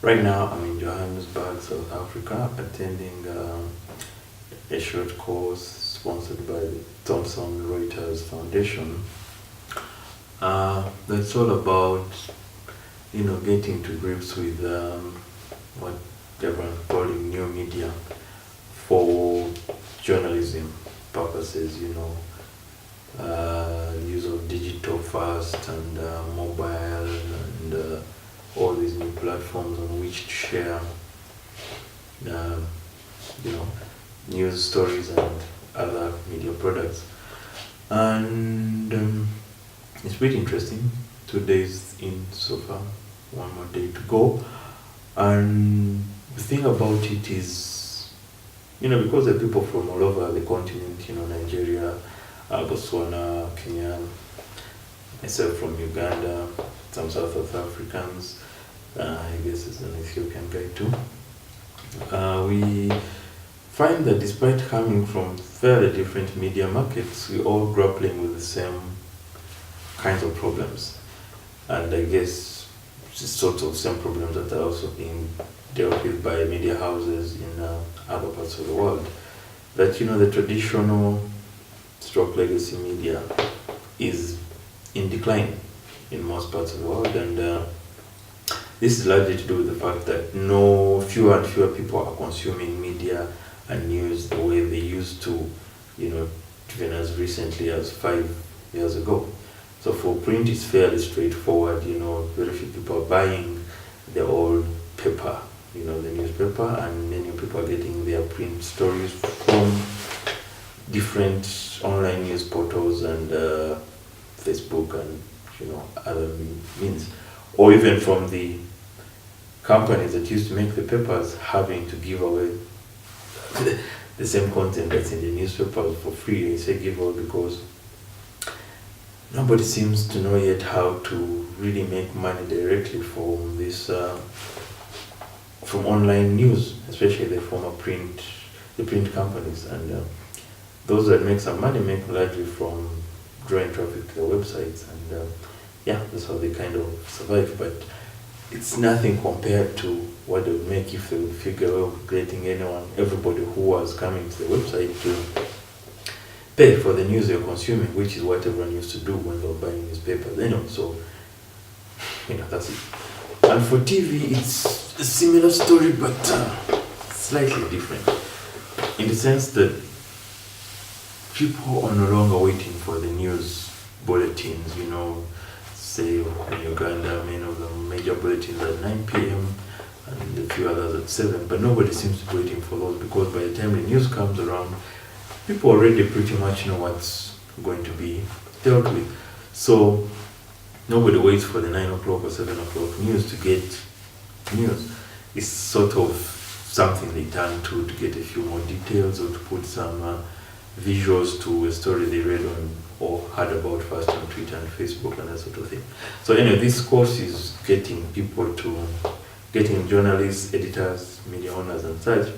Right now, I'm in Johannesburg, South Africa, attending a short course sponsored by the Thomson Reuters Foundation. That's all about, getting to grips with what everyone's calling new media for journalism purposes, use of digital first and mobile and all these new platforms on which to share, uh, you know, news stories and other media products. And it's pretty interesting. 2 days in so far, one more day to go. And the thing about it is, because there are people from all over the continent, Nigeria, Botswana, Kenya, myself from Uganda, some South Africans, I guess there's an Ethiopian guy too. We find that despite coming from fairly different media markets, we're all grappling with the same kinds of problems. And I guess it's sort of same problems that are also being dealt with by media houses in other parts of the world. That, the traditional stroke legacy media is in decline in most parts of the world, and this is largely to do with the fact that fewer and fewer people are consuming media and news the way they used to, even as recently as 5 years ago. So for print, it's fairly straightforward. Very few people are buying the old paper, the newspaper, and many people are getting their print stories from different online news portals and Facebook and other means, or even from the companies that used to make the papers having to give away the same content that's in the newspapers for free. They say give away because nobody seems to know yet how to really make money directly from this from online news, especially the print companies, and those that make some money make largely from drawing traffic to their websites, and that's how they kind of survive. But it's nothing compared to what they would make if they would figure out getting everybody who was coming to the website to pay for the news they're consuming, which is what everyone used to do when they were buying newspapers. So that's it. And for TV, it's a similar story, but slightly different, in the sense that people are no longer waiting for the news bulletins, say in Uganda, many of the major bulletins at 9 p.m. and a few others at 7, but nobody seems to be waiting for those, because by the time the news comes around, people already pretty much know what's going to be dealt with. So nobody waits for the 9 o'clock or 7 o'clock news to get news. It's sort of something they turn to get a few more details, or to put some visuals to a story they read on or heard about first on Twitter and Facebook and that sort of thing. So anyway, this course is getting journalists, editors, media owners and such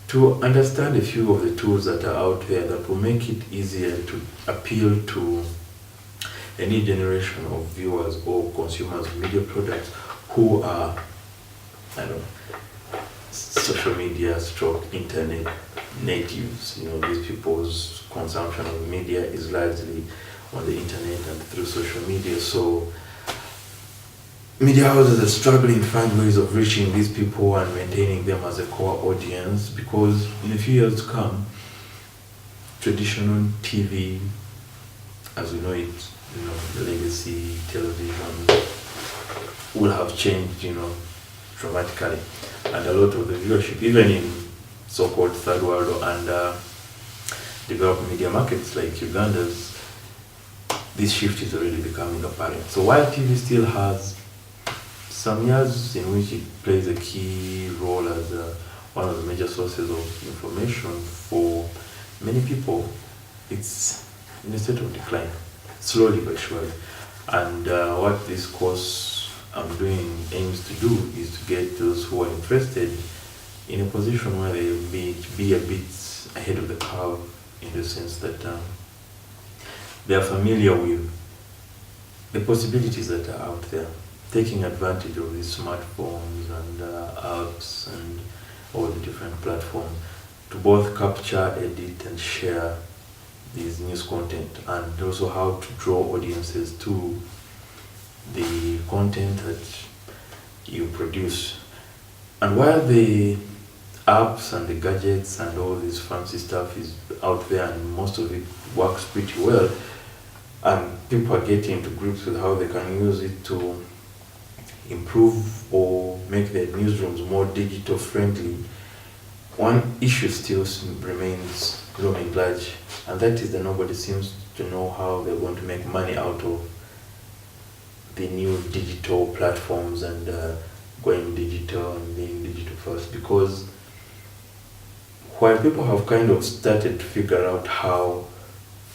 to understand a few of the tools that are out there that will make it easier to appeal to any generation of viewers or consumers of media products who are, social media / internet natives. These people's consumption of media is largely on the internet and through social media. So media houses are struggling to find ways of reaching these people and maintaining them as a core audience, because in a few years to come, traditional TV, as we know it, the legacy television, will have changed, dramatically. And a lot of the viewership, even in so-called third world or developed media markets like Uganda's, this shift is already becoming apparent. So while TV still has some years in which it plays a key role as one of the major sources of information for many people, it's in a state of decline, slowly but surely. And what this course I'm doing aims to do is to get those who are interested in a position where they will be a bit ahead of the curve, in the sense that they are familiar with the possibilities that are out there taking advantage of these smartphones and apps and all the different platforms to both capture, edit, and share these news content, and also how to draw audiences to the content that you produce. And while the apps and the gadgets and all this fancy stuff is out there and most of it works pretty well, and people are getting to grips with how they can use it to improve or make their newsrooms more digital friendly, one issue still remains looming large, and that is that nobody seems to know how they're going to make money out of the new digital platforms and going digital and being digital first. Because while people have kind of started to figure out how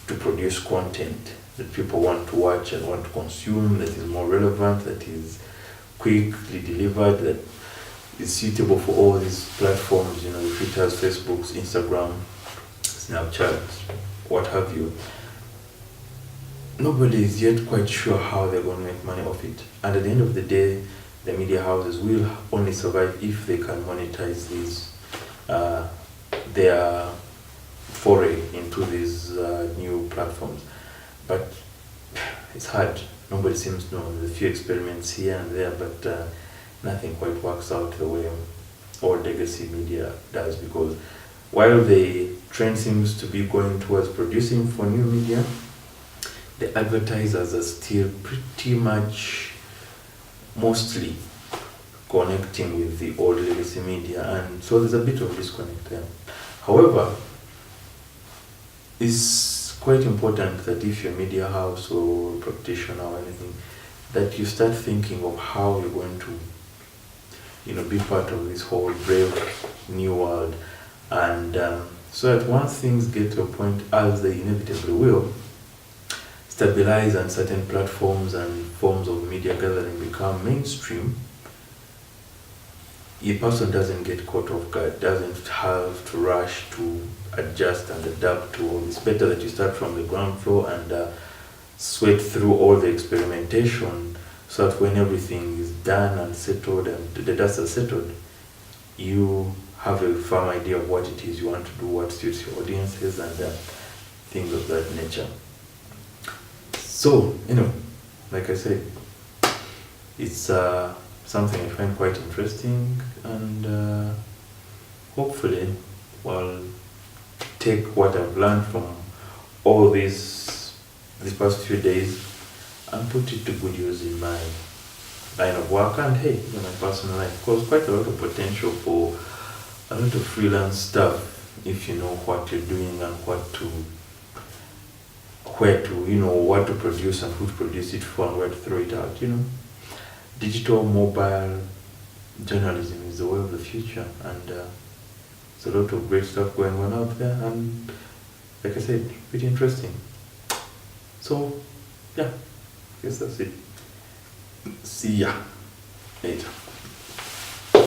to produce content that people want to watch and want to consume, that is more relevant, that is quickly delivered, that is suitable for all these platforms, the Twitters, Facebooks, Instagram, Snapchat, what have you. Nobody is yet quite sure how they're going to make money off it. And at the end of the day, the media houses will only survive if they can monetize these, their foray into these new platforms. But it's hard. Nobody seems to know. There's a few experiments here and there, but nothing quite works out the way all legacy media does, because while the trend seems to be going towards producing for new media, the advertisers are still pretty much mostly connecting with the old legacy media, and so there's a bit of disconnect there. However, it's quite important that if you're a media house or practitioner or anything, that you start thinking of how you're going to be part of this whole brave new world, and so that once things get to a point, as they inevitably will, stabilize and certain platforms and forms of media gathering become mainstream, a person doesn't get caught off guard, doesn't have to rush to adjust and adapt to all. It's better that you start from the ground floor and sweat through all the experimentation, so that when everything is done and settled and the dust has settled, you have a firm idea of what it is you want to do, what suits your audiences, and things of that nature. So, like I said, it's something I find quite interesting, and hopefully I'll take what I've learned from all these past few days and put it to good use in my line of work and in my personal life. Because quite a lot of potential for a lot of freelance stuff if you know what you're doing and what to produce and who to produce it for and where to throw it out. Digital mobile journalism is the way of the future, and there's a lot of great stuff going on out there, and like I said, pretty interesting. So yeah, I guess that's it. See ya later.